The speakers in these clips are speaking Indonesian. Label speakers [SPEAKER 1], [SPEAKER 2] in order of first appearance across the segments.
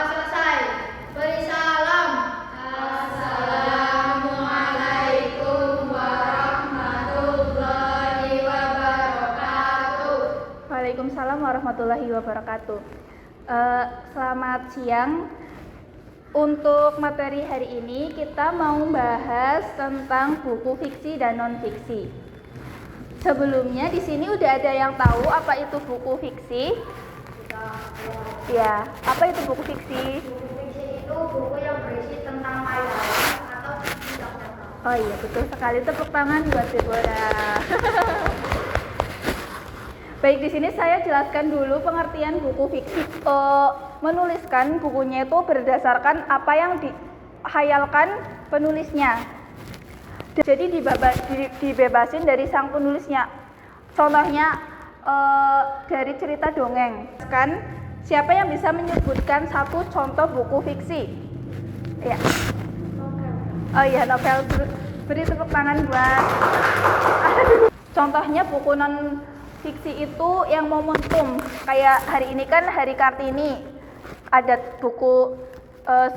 [SPEAKER 1] selesai. Beri salam. Assalamualaikum warahmatullahi wabarakatuh.
[SPEAKER 2] Waalaikumsalam warahmatullahi wabarakatuh. Selamat siang. Untuk materi hari ini kita mau bahas tentang buku fiksi dan non-fiksi. Sebelumnya di sini udah ada yang tahu apa itu buku fiksi? Ya, apa itu buku fiksi?
[SPEAKER 1] Buku fiksi itu buku yang berisi tentang hayalan atau tidak nyata.
[SPEAKER 2] Oh iya, betul sekali. Tepuk tangan buat Deborah. Baik, di sini saya jelaskan dulu pengertian buku fiksi. Menuliskan bukunya itu berdasarkan apa yang dihayalkan penulisnya. Jadi dibebasin dari sang penulisnya. Contohnya dari cerita dongeng. Kan siapa yang bisa menyebutkan satu contoh buku fiksi? Ya. Oh iya, novel. Beri tepuk tangan buat. Contohnya buku non fiksi itu yang momentum, kayak hari ini kan Hari Kartini, ada buku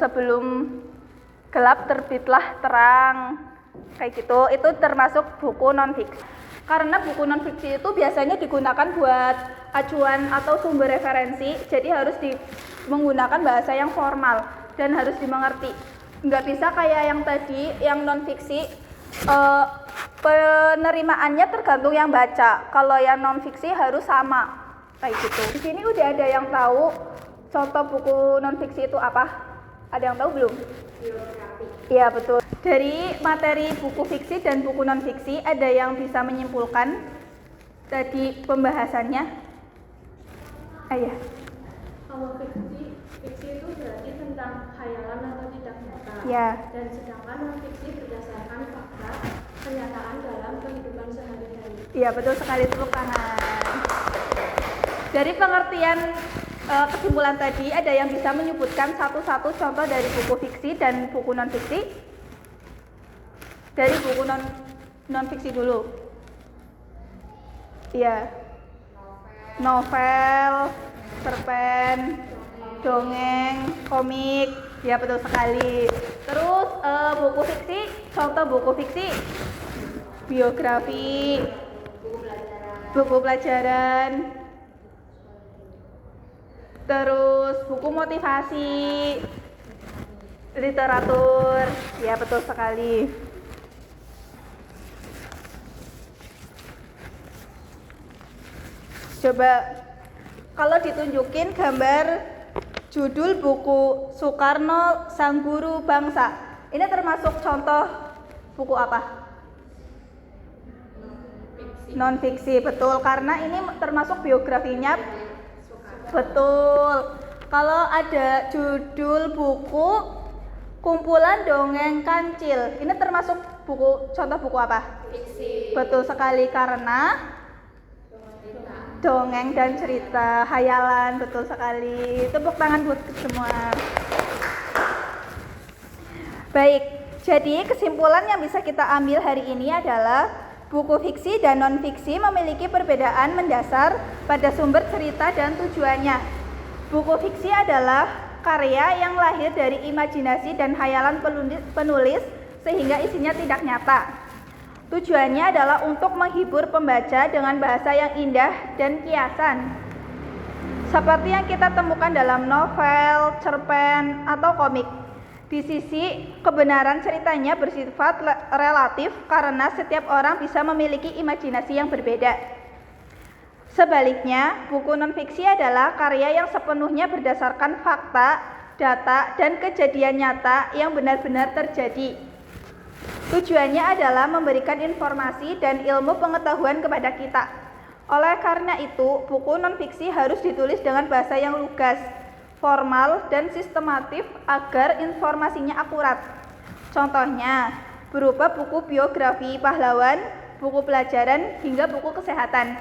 [SPEAKER 2] sebelum gelap terbitlah terang, kayak gitu, itu termasuk buku non fiksi. Karena buku non fiksi itu biasanya digunakan buat acuan atau sumber referensi, jadi harus menggunakan bahasa yang formal dan harus dimengerti. Nggak bisa kayak yang tadi, yang non fiksi, penerimaannya tergantung yang baca. Kalau yang non fiksi harus sama kayak gitu. Di sini udah ada yang tahu contoh buku non fiksi itu apa? Ada yang tahu belum?
[SPEAKER 1] Biografi.
[SPEAKER 2] Iya, betul. Dari materi buku fiksi dan buku non fiksi, ada yang bisa menyimpulkan tadi pembahasannya? Iya.
[SPEAKER 3] Kalau fiksi itu berarti tentang khayalan atau tidak nyata.
[SPEAKER 2] Ya.
[SPEAKER 3] Dan sedangkan non fiksi berdasarkan fakta kenyataan dalam kehidupan sehari-hari.
[SPEAKER 2] Iya, betul sekali, tepuk tangan. Dari pengertian kesimpulan tadi, ada yang bisa menyebutkan satu-satu contoh dari buku fiksi dan buku non fiksi? Dari buku non fiksi dulu. Iya. Novel, cerpen, dongeng, komik. Ya, betul sekali. Terus buku fiksi, contoh buku fiksi, biografi, buku pelajaran, terus buku motivasi, literatur. Ya, betul sekali. Coba kalau ditunjukin gambar judul buku Soekarno Sang Guru Bangsa, ini termasuk contoh buku apa? Non fiksi, betul, karena ini termasuk biografinya. Betul. Kalau ada judul buku Kumpulan Dongeng Kancil, ini termasuk contoh buku apa?
[SPEAKER 1] Fiksi.
[SPEAKER 2] Betul sekali, karena dongeng dan cerita hayalan. Betul sekali. Tepuk tangan buat semua. Baik, jadi kesimpulan yang bisa kita ambil hari ini adalah buku fiksi dan non fiksi memiliki perbedaan mendasar pada sumber cerita dan tujuannya. Buku fiksi adalah karya yang lahir dari imajinasi dan hayalan penulis sehingga isinya tidak nyata. Tujuannya adalah untuk menghibur pembaca dengan bahasa yang indah dan kiasan, seperti yang kita temukan dalam novel, cerpen, atau komik. Di sisi kebenaran ceritanya bersifat relatif karena setiap orang bisa memiliki imajinasi yang berbeda. Sebaliknya, buku non-fiksi adalah karya yang sepenuhnya berdasarkan fakta, data, dan kejadian nyata yang benar-benar terjadi. Tujuannya adalah memberikan informasi dan ilmu pengetahuan kepada kita. Oleh karena itu, buku non-fiksi harus ditulis dengan bahasa yang lugas, formal, dan sistematif agar informasinya akurat. Contohnya, berupa buku biografi pahlawan, buku pelajaran, hingga buku kesehatan.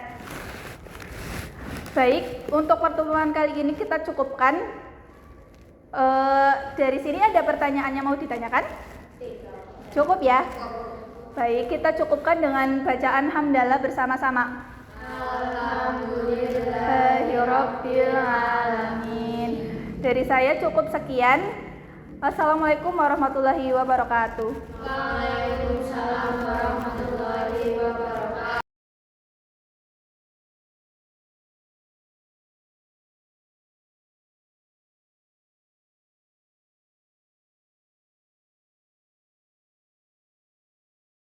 [SPEAKER 2] Baik, untuk pertemuan kali ini kita cukupkan. Dari sini ada pertanyaan yang mau ditanyakan? Cukup ya? Baik, kita cukupkan dengan bacaan hamdalah bersama-sama.
[SPEAKER 1] Alhamdulillahirabbil alamin.
[SPEAKER 2] Dari saya cukup sekian. Assalamualaikum warahmatullahi wabarakatuh.
[SPEAKER 1] Waalaikumsalam warahmatullahi